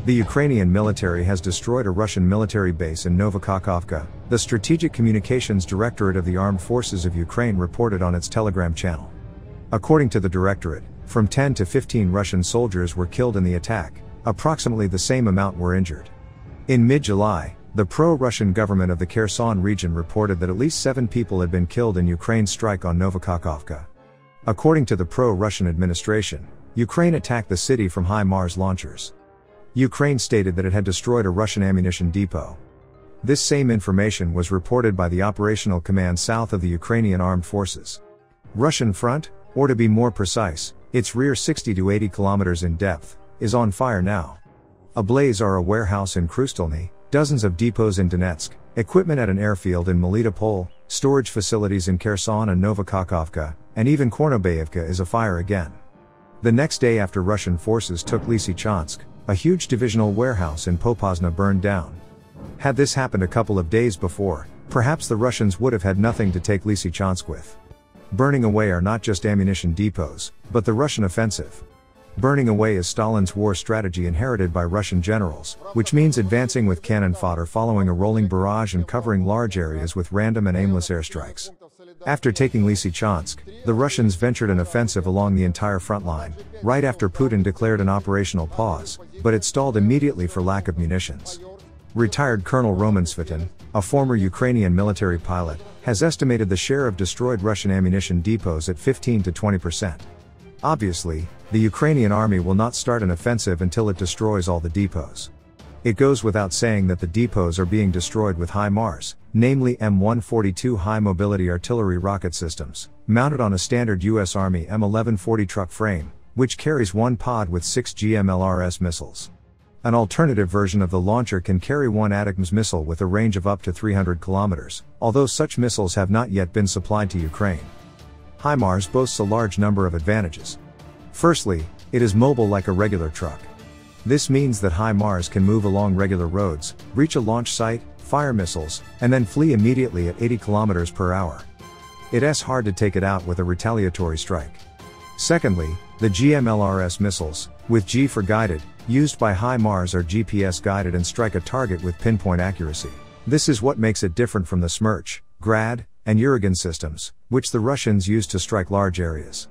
The Ukrainian military has destroyed a Russian military base in Kakhovka, the Strategic Communications Directorate of the Armed Forces of Ukraine reported on its Telegram channel. According to the directorate, from 10 to 15 Russian soldiers were killed in the attack, approximately the same amount were injured. In mid-July, the pro-Russian government of the Kherson region reported that at least 7 people had been killed in Ukraine's strike on Kakhovka. According to the pro-Russian administration, Ukraine attacked the city from HIMARS launchers. Ukraine stated that it had destroyed a Russian ammunition depot. This same information was reported by the Operational Command South of the Ukrainian Armed Forces. Russian front, or to be more precise, its rear 60 to 80 kilometers in depth, is on fire now. Ablaze are a warehouse in Krustelny, dozens of depots in Donetsk, equipment at an airfield in Melitopol, storage facilities in Kherson and Kakhovka, and even Kornobayevka is afire again. The next day after Russian forces took Lysychansk, a huge divisional warehouse in Popasna burned down. Had this happened a couple of days before, perhaps the Russians would have had nothing to take Lysychansk with. Burning away are not just ammunition depots, but the Russian offensive. Burning away is Stalin's war strategy inherited by Russian generals, which means advancing with cannon fodder following a rolling barrage and covering large areas with random and aimless airstrikes. After taking Lysychansk, the Russians ventured an offensive along the entire front line, right after Putin declared an operational pause, but it stalled immediately for lack of munitions. Retired Colonel Roman Svitin, a former Ukrainian military pilot, has estimated the share of destroyed Russian ammunition depots at 15 to 20%. Obviously, the Ukrainian army will not start an offensive until it destroys all the depots. It goes without saying that the depots are being destroyed with HIMARS, namely M142 high-mobility artillery rocket systems, mounted on a standard U.S. Army M1140 truck frame, which carries one pod with 6 GMLRS missiles. An alternative version of the launcher can carry one ATACMS missile with a range of up to 300 kilometers, although such missiles have not yet been supplied to Ukraine. HIMARS boasts a large number of advantages. Firstly, it is mobile like a regular truck. This means that HIMARS can move along regular roads, reach a launch site, fire missiles, and then flee immediately at 80 kilometers per hour. It's hard to take it out with a retaliatory strike. Secondly, the GMLRS missiles, with G for guided, used by HIMARS are GPS guided and strike a target with pinpoint accuracy. This is what makes it different from the Smerch, Grad, and Uragan systems, which the Russians use to strike large areas.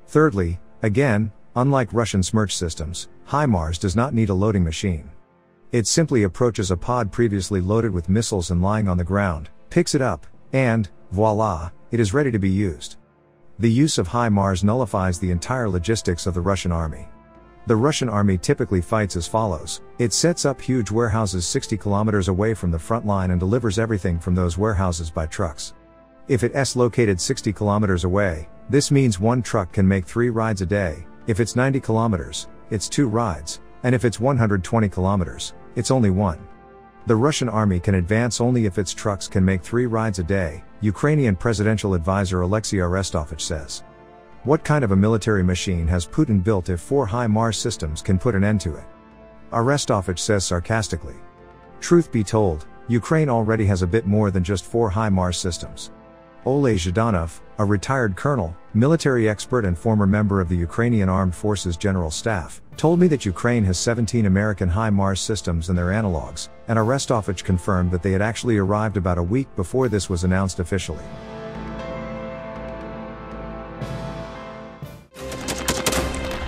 Thirdly, again, unlike Russian Smerch systems, HIMARS does not need a loading machine. It simply approaches a pod previously loaded with missiles and lying on the ground, picks it up, and, voila, it is ready to be used. The use of HIMARS nullifies the entire logistics of the Russian army. The Russian army typically fights as follows: it sets up huge warehouses 60 kilometers away from the front line and delivers everything from those warehouses by trucks. If it's located 60 kilometers away, this means one truck can make 3 rides a day. If it's 90 kilometers, it's 2 rides, and if it's 120 kilometers, it's only 1. The Russian army can advance only if its trucks can make 3 rides a day, Ukrainian presidential advisor Alexei Arestovich says. What kind of a military machine has Putin built if 4 HIMARS systems can put an end to it? Arestovich says sarcastically. Truth be told, Ukraine already has a bit more than just 4 HIMARS systems. Oleh Zhdanov, a retired colonel, military expert and former member of the Ukrainian Armed Forces General Staff, told me that Ukraine has 17 American HIMARS systems and their analogs, and Arestovich confirmed that they had actually arrived about a week before this was announced officially.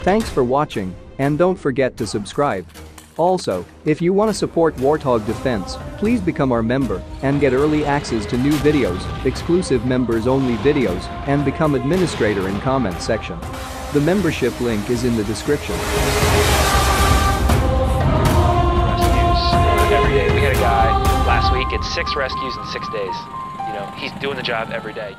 Thanks for watching, and don't forget to subscribe. Also, if you want to support Warthog Defense, please become our member and get early access to new videos, exclusive members-only videos, and become administrator in comment section. The membership link is in the description. Rescues every day. We had a guy last week, it's 6 rescues in 6 days. You know, he's doing the job every day.